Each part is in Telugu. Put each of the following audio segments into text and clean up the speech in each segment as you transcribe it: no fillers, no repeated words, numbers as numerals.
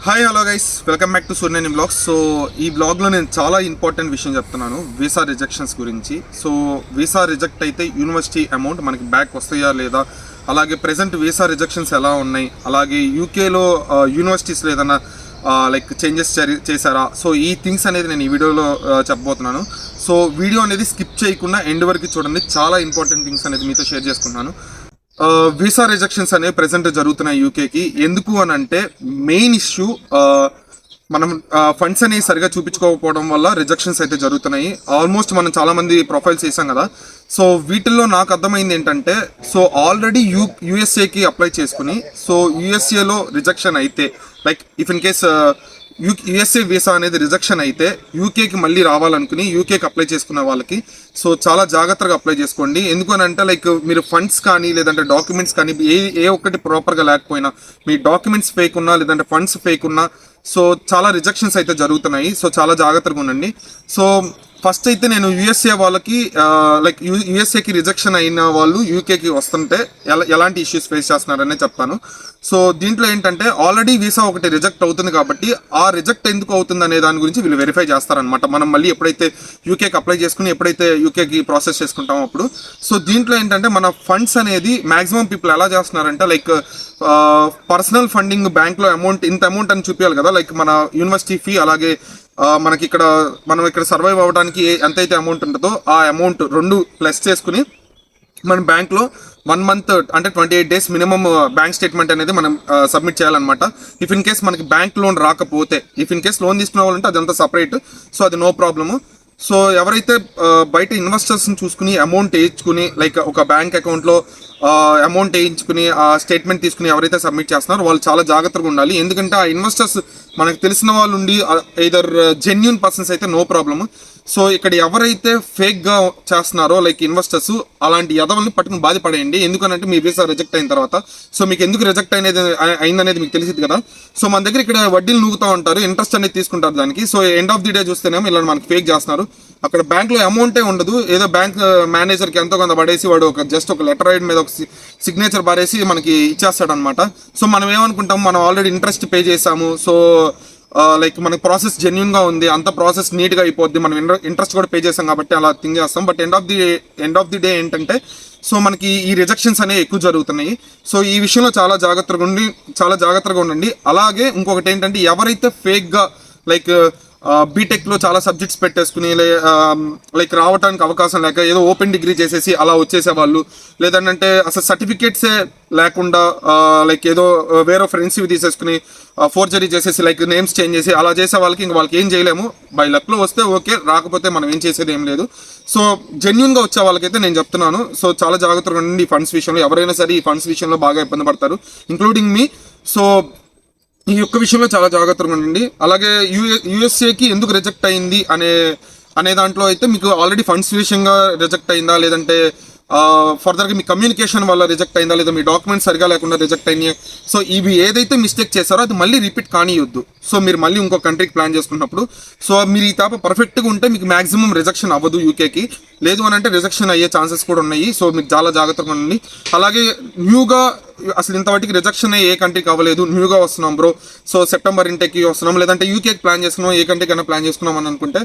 Hi hello guys, welcome back to Suryani blogs. So ఈ బ్లాగ్లో నేను చాలా ఇంపార్టెంట్ విషయం చెప్తున్నాను, వీసా రిజెక్షన్స్ గురించి. సో వీసా రిజెక్ట్ అయితే యూనివర్సిటీ అమౌంట్ మనకి బ్యాక్ వస్తాయా లేదా, అలాగే ప్రెజెంట్ వీసా రిజెక్షన్స్ ఎలా ఉన్నాయి, అలాగే యూకేలో యూనివర్సిటీస్లో ఏదైనా లైక్ చేంజెస్ చేశారా. సో ఈ థింగ్స్ అనేది నేను ఈ వీడియోలో చెప్పబోతున్నాను. సో వీడియో అనేది స్కిప్ చేయకుండా ఎండ్ వరకు చూడండి, చాలా ఇంపార్టెంట్ థింగ్స్ అనేది మీతో షేర్ చేసుకున్నాను. వీసా రిజెక్షన్స్ అనేవి ప్రెసెంట్ జరుగుతున్నాయి యూకేకి. ఎందుకు అని అంటే మెయిన్ ఇష్యూ మనం ఫండ్స్ అనేవి సరిగా చూపించుకోకపోవడం వల్ల రిజెక్షన్స్ అయితే జరుగుతున్నాయి. ఆల్మోస్ట్ మనం చాలా మంది ప్రొఫైల్స్ చేసాం కదా. సో వీటిల్లో నాకు అర్థమైంది ఏంటంటే, సో ఆల్రెడీ యూఎస్ఏకి అప్లై చేసుకుని సో యూఎస్ఏలో రిజెక్షన్ అయితే, like if in case USA visa అనేది రిజెక్షన్ అయితే యూకేకి మళ్ళీ రావాలనుకుని యూకేకి అప్లై చేసుకున్న వాళ్ళకి సో చాలా జాగ్రత్తగా అప్లై చేసుకోండి. ఎందుకు అని అంటే లైక్ మీరు ఫండ్స్ కానీ లేదంటే డాక్యుమెంట్స్ కానీ ఏ ఒక్కటి ప్రాపర్గా లేకపోయినా, మీ డాక్యుమెంట్స్ ఫేక్ ఉన్నా లేదంటే ఫండ్స్ ఫేక్ ఉన్నా సో చాలా రిజెక్షన్స్ అయితే జరుగుతున్నాయి. సో చాలా జాగ్రత్తగా ఉండండి. సో ఫస్ట్ అయితే నేను యూఎస్ఏ వాళ్ళకి లైక్ యూఎస్ఏకి రిజెక్షన్ అయిన వాళ్ళు యూకేకి వస్తుంటే ఎలాంటి ఇష్యూస్ ఫేస్ చేస్తున్నారనే చెప్తాను. సో దీంట్లో ఏంటంటే ఆల్రెడీ వీసా ఒకటి రిజెక్ట్ అవుతుంది కాబట్టి ఆ రిజెక్ట్ ఎందుకు అవుతుంది అనే దాని గురించి వీళ్ళు వెరిఫై చేస్తారనమాట. మనం మళ్ళీ ఎప్పుడైతే యూకేకి అప్లై చేసుకుని ఎప్పుడైతే యూకేకి ప్రాసెస్ చేసుకుంటామో అప్పుడు. సో దీంట్లో ఏంటంటే మన ఫండ్స్ అనేది మ్యాక్సిమం పీపుల్ ఎలా చేస్తున్నారంటే లైక్ పర్సనల్ ఫండింగ్ బ్యాంక్లో అమౌంట్ ఇంత అమౌంట్ అని చూపించాలి కదా, లైక్ మన యూనివర్సిటీ ఫీ, అలాగే మనకి మనం ఇక్కడ సర్వైవ్ అవ్వడానికి ఎంతైతే అమౌంట్ ఉంటుందో ఆ అమౌంట్ రెండు ప్లస్ చేసుకుని మన బ్యాంక్లో 1 మంత్ అంటే 28 days మినిమం బ్యాంక్ స్టేట్మెంట్ అనేది మనం సబ్మిట్ చేయాలన్నమాట. ఇఫ్ ఇన్ కేస్ మనకి బ్యాంక్ లోన్ రాకపోతే, ఇఫ్ ఇన్ కేస్ లోన్ తీసుకునే వాళ్ళంటే అదంతా సపరేట్, సో అది నో ప్రాబ్లము. సో ఎవరైతే బయట ఇన్వెస్టర్స్ని చూసుకుని అమౌంట్ వేయించుకుని లైక్ ఒక బ్యాంక్ అకౌంట్లో అమౌంట్ వేయించుకుని ఆ స్టేట్మెంట్ తీసుకుని ఎవరైతే సబ్మిట్ చేస్తున్నారో వాళ్ళు చాలా జాగ్రత్తగా ఉండాలి. ఎందుకంటే ఆ ఇన్వెస్టర్స్ మనకు తెలిసిన వాళ్ళు ఉండి ఐదర్ జెన్యూన్ పర్సన్స్ అయితే నో ప్రాబ్లమ్. సో ఇక్కడ ఎవరైతే ఫేక్గా చేస్తున్నారో లైక్ ఇన్వెస్టర్స్, అలాంటి యదవల్ని పట్టుకుని బాధపడేయండి. ఎందుకనంటే మీ వీసా రిజెక్ట్ అయిన తర్వాత సో మీకు ఎందుకు రిజెక్ట్ అయిందనేది మీకు తెలిసింది కదా. సో మన దగ్గర ఇక్కడ వడ్డీలు నూగుతూ ఉంటారు, ఇంట్రెస్ట్ అనేది తీసుకుంటారు దానికి. So end of the day చూస్తేనేమో ఇలా మనకి ఫేక్ చేస్తున్నారు. అక్కడ బ్యాంక్లో అమౌంటే ఉండదు, ఏదో బ్యాంక్ మేనేజర్కి ఎంతో కొంత పడేసి వాడు జస్ట్ ఒక లెటర్ రైడ్ మీద ఒక సిగ్నేచర్ పారేసి మనకి ఇచ్చేస్తాడు అనమాట. సో మనం ఏమనుకుంటాం, మనం ఆల్రెడీ ఇంట్రెస్ట్ పే చేసాము, సో లైక్ మనకి ప్రాసెస్ జెన్యున్గా ఉంది, అంత ప్రాసెస్ నీట్గా అయిపోద్ది, మనం ఇంట్రెస్ట్ కూడా పే చేసాం కాబట్టి అలా థింక్ చేస్తాం. But end of the day ఏంటంటే సో మనకి ఈ రిజెక్షన్స్ అనేవి ఎక్కువ జరుగుతున్నాయి. సో ఈ విషయంలో చాలా జాగ్రత్తగా ఉండండి. అలాగే ఇంకొకటి ఏంటంటే ఎవరైతే ఫేక్గా లైక్ బీటెక్లో చాలా సబ్జెక్ట్స్ పెట్టేసుకుని లైక్ రావడానికి అవకాశం లేక ఏదో ఓపెన్ డిగ్రీ చేసేసి అలా వచ్చేసేవాళ్ళు, లేదంటే అసలు సర్టిఫికేట్సే లేకుండా లైక్ ఏదో వేరే ఫ్రెండ్స్ తీసేసుకుని ఫోర్జరీ చేసేసి లైక్ నేమ్స్ చేంజ్ చేసి అలా చేసే వాళ్ళకి ఇంక వాళ్ళకి ఏం చేయలేము. బై లక్లో వస్తే ఓకే, రాకపోతే మనం ఏం చేసేది ఏం లేదు. సో జెన్యున్గా వచ్చే వాళ్ళకైతే నేను చెప్తున్నాను, సో చాలా జాగ్రత్తగా ఉండండి ఈ ఫండ్స్ విషయంలో. ఎవరైనా సరే ఈ ఫండ్స్ విషయంలో బాగా ఇబ్బంది పడతారు, ఇంక్లూడింగ్ మీ. సో ఈ యొక్క విషయంలో చాలా జాగ్రత్తగా ఉండండి. అలాగే యూఎస్ఏకి ఎందుకు రిజెక్ట్ అయింది అనే దాంట్లో అయితే మీకు ఆల్రెడీ ఫండ్స్ విషయంగా రిజెక్ట్ అయిందా, లేదంటే ఫర్దర్గా మీ కమ్యూనికేషన్ వల్ల రిజెక్ట్ అయిందా, లేదా మీ డాక్యుమెంట్స్ సరిగా లేకుండా రిజెక్ట్ అయినాయి. సో ఇవి ఏదైతే మిస్టేక్ చేశారో అది మళ్ళీ రిపీట్ కానియొద్దు. సో మీరు మళ్ళీ ఇంకో కంట్రీకి ప్లాన్ చేసుకున్నప్పుడు సో మీరు ఈ తాప పర్ఫెక్ట్గా ఉంటే మీకు మ్యాక్సిమం రిజెక్షన్ అవ్వదు యూకేకి. లేదు అని అంటే రిజెక్షన్ అయ్యే ఛాన్సెస్ కూడా ఉన్నాయి. సో మీరు చాలా జాగ్రత్తగా ఉండండి. అలాగే న్యూగా అసలు ఇంతవరకు రిజెక్షన్ ఏ కంట్రీకి అవ్వలేదు, న్యూగా వస్తున్నాం బ్రో, సో సెప్టెంబర్ ఇంటేకి వస్తున్నాం, లేదంటే యూకేకి ప్లాన్ చేసుకున్నాం, ఏ కంట్రీకైనా ప్లాన్ చేసుకున్నాం అని అనుకుంటే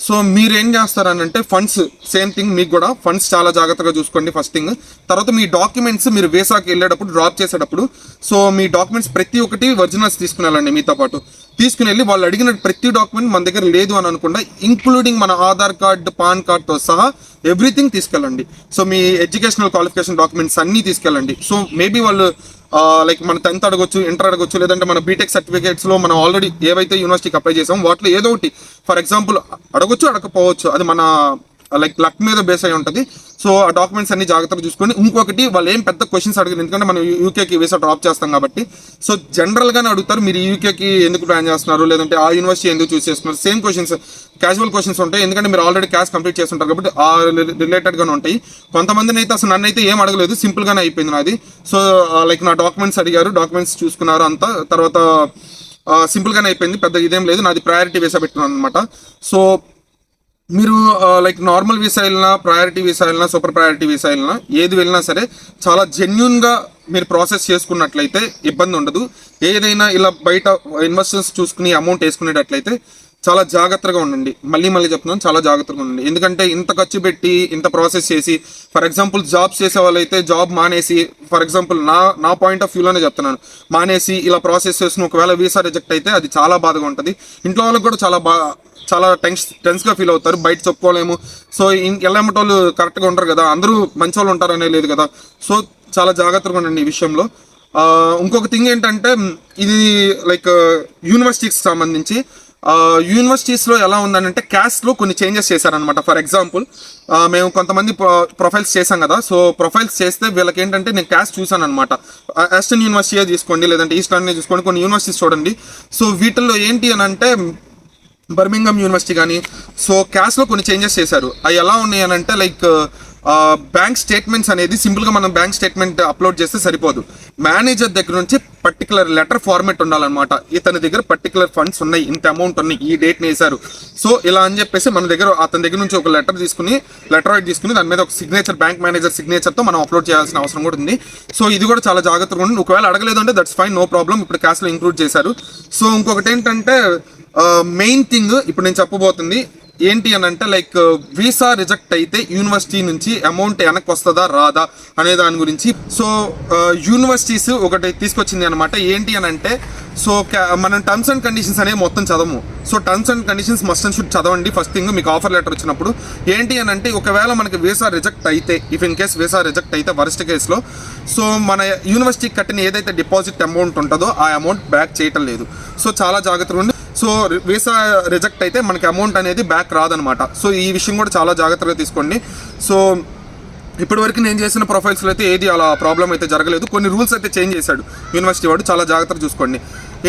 సో మీరు ఏం చేస్తారనంటే ఫండ్స్ సేమ్ థింగ్, మీకు కూడా ఫండ్స్ చాలా జాగ్రత్తగా చూసుకోండి ఫస్ట్ థింగ్. తర్వాత మీ డాక్యుమెంట్స్ మీరు వీసాకి వెళ్ళేటప్పుడు డ్రాప్ చేసేటప్పుడు సో మీ డాక్యుమెంట్స్ ప్రతి ఒక్కటి ఒరిజినల్స్ తీసుకుని వెళ్ళండి. మీతో పాటు తీసుకుని వెళ్ళి వాళ్ళు అడిగిన ప్రతి డాక్యుమెంట్ మన దగ్గర లేదు అని అనుకుండా ఇంక్లూడింగ్ మన ఆధార్ కార్డ్, పాన్ కార్డ్తో సహా ఎవ్రీథింగ్ తీసుకెళ్ళండి. సో మీ ఎడ్యుకేషనల్ క్వాలిఫికేషన్ డాక్యుమెంట్స్ అన్నీ తీసుకెళ్ళండి. సో మేబీ వాళ్ళు లైక్ మన 10th అడగొచ్చు, ఇంటర్ అడగొచ్చు, లేదంటే మన బీటెక్ సర్టిఫికేట్స్లో మనం ఆల్రెడీ ఏవైతే యూనివర్సిటీకి అప్లై చేసాం వాటిలో ఏదో ఒకటి ఫర్ ఎగ్జాంపుల్ అడగొచ్చు, అడగకపోవచ్చు, అది మన లైక్ లక్ మీద బేస్ అయి ఉంటుంది. సో ఆ డాక్యుమెంట్స్ అన్ని జాగ్రత్తగా చూసుకొని ఇంకొకటి వాళ్ళు ఏం పెద్ద క్వశ్చన్స్ అడిగారు, ఎందుకంటే మనం యూకేకి వీసా డ్రాప్ చేస్తాం కాబట్టి. సో జనరల్గానే అడుగుతారు, మీరు యూకేకి ఎందుకు ప్లాన్ చేస్తున్నారు, లేదంటే ఆ యూనివర్సిటీ ఎందుకు చూస్ చేస్తున్నారు, సేమ్ క్వశ్చన్స్, క్యాజువల్ క్వశ్చన్స్ ఉంటాయి. ఎందుకంటే మీరు ఆల్రెడీ క్లాస్ కంప్లీట్ చేస్తుంటారు కాబట్టి ఆ రిలేటెడ్గానే ఉంటాయి. కొంతమందిని అయితే అసలు నన్ను అయితే ఏం అడగలేదు, సింపుల్గానే అయిపోయింది నాది. సో లైక్ నా డాక్యుమెంట్స్ అడిగారు, డాక్యుమెంట్స్ చూసుకున్నారు అంతా, తర్వాత సింపుల్గానే అయిపోయింది, పెద్ద ఇదేం లేదు. నాది ప్రయారిటీ వీసా పెట్టుకున్నాను అనమాట. సో మీరు లైక్ నార్మల్ వీసా వెళ్ళినా, ప్రయారిటీ వీసా వెళ్ళినా, సూపర్ ప్రయారిటీ వీసా వెళ్ళినా, ఏది వెళ్ళినా సరే చాలా జెన్యున్గా మీరు ప్రాసెస్ చేసుకున్నట్లయితే ఇబ్బంది ఉండదు. ఏదైనా ఇలా బయట ఇన్వెస్టర్స్ చూసుకుని అమౌంట్ వేసుకునేటట్లయితే చాలా జాగ్రత్తగా ఉండండి. మళ్ళీ చెప్తున్నాను, చాలా జాగ్రత్తగా ఉండండి. ఎందుకంటే ఇంత ఖర్చు పెట్టి ఇంత ప్రాసెస్ చేసి, ఫర్ ఎగ్జాంపుల్ జాబ్స్ చేసే వాళ్ళైతే జాబ్ మానేసి, ఫర్ ఎగ్జాంపుల్ నా పాయింట్ ఆఫ్ వ్యూలోనే చెప్తున్నాను, మానేసి ఇలా ప్రాసెస్ చేసిన ఒకవేళ వీసా రిజెక్ట్ అయితే అది చాలా బాధగా ఉంటుంది. ఇంట్లో వాళ్ళకి కూడా చాలా టెన్స్గా ఫీల్ అవుతారు. బయట చెప్పుకోలేము. సో వెళ్ళేమటోళ్ళు కరెక్ట్గా ఉంటారు కదా, అందరూ మంచి వాళ్ళు ఉంటారనే లేదు కదా. సో చాలా జాగ్రత్తగా ఉండండి ఈ విషయంలో. ఇంకొక థింగ్ ఏంటంటే, ఇది లైక్ యూనివర్సిటీకి సంబంధించి యూనివర్సిటీస్లో ఎలా ఉందనంటే క్యాస్ట్లో కొన్ని చేంజెస్ చేశారనమాట. ఫర్ ఎగ్జాంపుల్ మేము కొంతమంది ప్రొఫైల్స్ చేశాం కదా. సో ప్రొఫైల్స్ చేస్తే వీళ్ళకి ఏంటంటే నేను క్యాస్ట్ చూసాను అనమాట. వెస్టర్న్ యూనివర్సిటీ తీసుకోండి, లేదంటే ఈస్టర్న్ తీసుకోండి, కొన్ని యూనివర్సిటీస్ చూడండి. సో వీటిల్లో ఏంటి అని అంటే బర్మింగమ్ యూనివర్సిటీ కానీ, సో క్యాస్ట్లో కొన్ని చేంజెస్ చేశారు. అవి ఎలా ఉన్నాయి అని అంటే లైక్ బ్యాంక్ స్టేట్మెంట్స్ అనేది సింపుల్గా మనం బ్యాంక్ స్టేట్మెంట్ అప్లోడ్ చేస్తే సరిపోదు. మేనేజర్ దగ్గర నుంచి పర్టికులర్ లెటర్ ఫార్మేట్ ఉండాలన్నమాట. ఇతని దగ్గర పర్టికులర్ ఫండ్స్ ఉన్నాయి, ఇంత అమౌంట్ ఉన్నాయి, ఈ డేట్ని వేశారు. సో ఇలా అని చెప్పేసి మన దగ్గర అతని దగ్గర నుంచి ఒక లెటర్ తీసుకుని దాని మీద ఒక సిగ్నేచర్, బ్యాంక్ మేనేజర్ సిగ్నేచర్తో మనం అప్లోడ్ చేయాల్సిన అవసరం కూడా ఉంది. సో ఇది కూడా చాలా జాగ్రత్తగా ఉండి, ఒకవేళ అడగలేదు అంటే దట్స్ ఫైన్, నో ప్రాబ్లం. ఇప్పుడు క్యాస్ట్లో ఇంక్లూడ్ చేశారు. సో ఇంకొకటి ఏంటంటే మెయిన్ థింగ్ ఇప్పుడు నేను చెప్పబోతుంది ఏంటి అని అంటే లైక్ వీసా రిజెక్ట్ అయితే యూనివర్సిటీ నుంచి అమౌంట్ వెనక్కి వస్తుందా రాదా అనే దాని గురించి. సో యూనివర్సిటీస్ ఒకటి తీసుకొచ్చింది అనమాట. ఏంటి అని అంటే సో మనం టర్మ్స్ అండ్ కండిషన్స్ అనేవి మొత్తం చదవము. So terms and conditions must and should చదవండి ఫస్ట్ థింగ్. మీకు ఆఫర్ లెటర్ వచ్చినప్పుడు ఏంటి అని అంటే ఒకవేళ మనకి వీసా రిజెక్ట్ అయితే, if in case visa reject అయితే వరస్ట్ కేసులో, సో మన యూనివర్సిటీకి కట్టిన ఏదైతే డిపాజిట్ అమౌంట్ ఉంటుందో ఆ అమౌంట్ బ్యాక్ చేయటం లేదు. సో చాలా జాగ్రత్తగా ఉండి. సో వీసా రిజెక్ట్ అయితే మనకి అమౌంట్ అనేది బ్యాక్ రాదనమాట. సో ఈ విషయం కూడా చాలా జాగ్రత్తగా తీసుకోండి. సో ఇప్పటివరకు నేను చేసిన ప్రొఫైల్స్లో అయితే ఏది అలా ప్రాబ్లం అయితే జరగలేదు. కొన్ని రూల్స్ అయితే చేంజ్ చేశాడు యూనివర్సిటీ వాడు, చాలా జాగ్రత్తగా చూసుకోండి.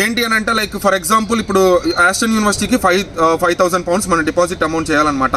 ఏంటి అని అంటే లైక్ ఫర్ ఎగ్జాంపుల్ ఇప్పుడు ఆస్టన్ యూనివర్సిటీకి 5,000 pounds మన డిపాజిట్ అమౌంట్ చేయాలన్నమాట.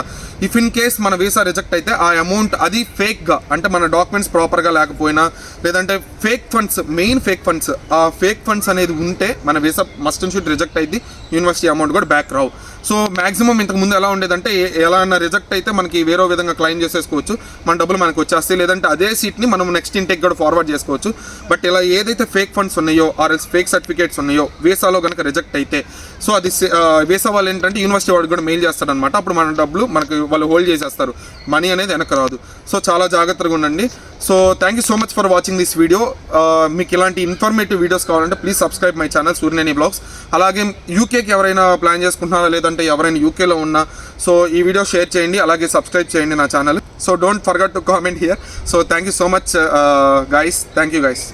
ఇఫ్ ఇన్ కేస్ మన వీసా రిజెక్ట్ అయితే ఆ అమౌంట్ అది ఫేక్గా, అంటే మన డాక్యుమెంట్స్ ప్రాపర్గా లేకపోయినా, లేదంటే fake funds, main fake funds, ఆ ఫేక్ ఫండ్స్ అనేది ఉంటే మన visa must and should reject అయితే యూనివర్సిటీ అమౌంట్ కూడా బ్యాక్ రావు. సో మాక్సిమం ఇంతకుముందు ఎలా ఉండేదంటే ఎలా అన్న రిజెక్ట్ అయితే మనకి వేరే విధంగా క్లెయిమ్ చేసేసుకోవచ్చు, మన డబ్బులు మనకు వచ్చేస్తాయి, లేదంటే అదే సీట్ని మనం నెక్స్ట్ ఇంటేక్ కూడా ఫార్వర్డ్ చేసుకోవచ్చు. బట్ ఇలా ఏదైతే ఫేక్ ఫండ్స్ ఉన్నాయో ఆర్ఎల్స్ ఫేక్ సర్టిఫికేట్స్ ఉన్నాయో వీసాలో కనుక రిజెక్ట్ అయితే, సో అది వీసా వాళ్ళు ఏంటంటే యూనివర్సిటీ వాడికి కూడా మెయిల్ చేస్తారనమాట. అప్పుడు మన డబ్బులు మనకి వాళ్ళు హోల్డ్ చేసేస్తారు, మనీ అనేది వెనక్కి రాదు. సో చాలా జాగ్రత్తగా ఉండండి. So thank you so much for watching this video. మీకు ఇలాంటి ఇన్ఫర్మేటివ్ వీడియోస్ కావాలంటే please subscribe my channel Suryaneni blogs. అలాగే యూకేకి ఎవరైనా ప్లాన్ చేసుకుంటున్నారా, లేదంటే ఎవరైనా యూకేలో ఉన్నా, సో ఈ వీడియో షేర్ చేయండి, అలాగే సబ్స్క్రైబ్ చేయండి నా channel. So don't forget to comment here. So thank you so much guys, thank you guys.